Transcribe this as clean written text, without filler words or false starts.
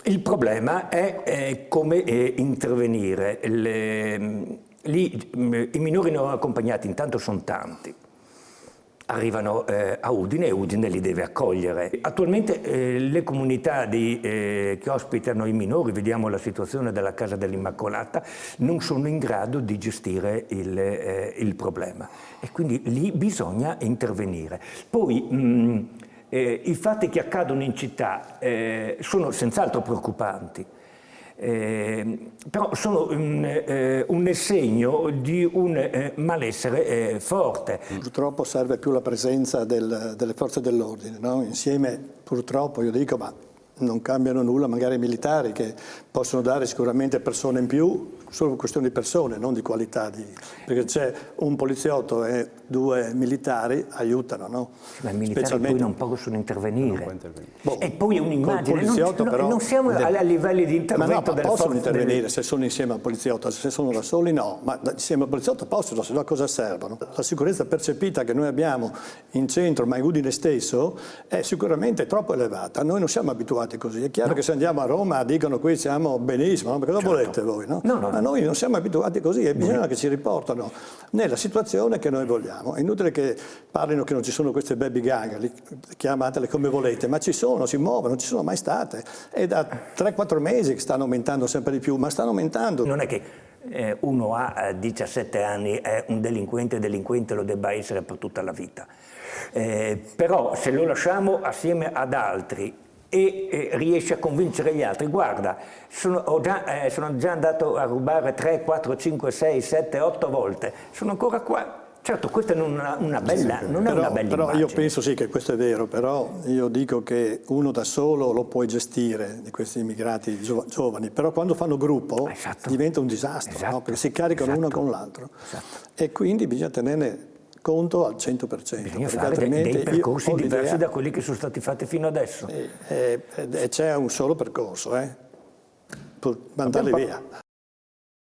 Il problema è come intervenire. I minori non accompagnati intanto sono tanti. Arrivano a Udine e Udine li deve accogliere. Attualmente le comunità che ospitano i minori, vediamo la situazione della Casa dell'Immacolata, non sono in grado di gestire il problema e quindi lì bisogna intervenire. Poi i fatti che accadono in città sono senz'altro preoccupanti. Però sono un segno di un malessere forte. Purtroppo serve più la presenza delle forze dell'ordine, no? Insieme, purtroppo, io dico, ma non cambiano nulla magari i militari che possono dare sicuramente persone in più, solo questione di persone, non di qualità, perché c'è un poliziotto e 2 militari aiutano, no? Ma i militari poi non possono intervenire. E poi è un'immagine, non siamo a livelli di intervento delle possono forze intervenire se sono insieme al poliziotto, se sono da soli no, ma insieme al poliziotto possono, se no a cosa servono? La sicurezza percepita che noi abbiamo in centro, ma in Udine stesso, è sicuramente troppo elevata. Noi non siamo abituati così. È chiaro che se andiamo a Roma dicono qui siamo benissimo, no? Perché cosa volete voi? No? Ma noi non siamo abituati così e bisogna che ci riportano nella situazione che noi vogliamo. È inutile che parlino che non ci sono queste baby gang, chiamatele come volete, ma ci sono, si muovono, non ci sono mai state. È da 3-4 mesi che stanno aumentando sempre di più, ma stanno aumentando. Non è che uno ha 17 anni, è un delinquente lo debba essere per tutta la vita. Però se lo lasciamo assieme ad altri e riesce a convincere gli altri, guarda, sono già andato a rubare 3, 4, 5, 6, 7, 8 volte, sono ancora qua. Certo, questa non è una bella però immagine. Io penso sì che questo è vero, però io dico che uno da solo lo puoi gestire di questi immigrati giovani, però quando fanno gruppo diventa un disastro, no? Perché si caricano uno con l'altro. E quindi bisogna tenerne conto al 100%. Bisogna fare dei percorsi diversi da quelli che sono stati fatti fino adesso. E c'è un solo percorso, per mandarli via.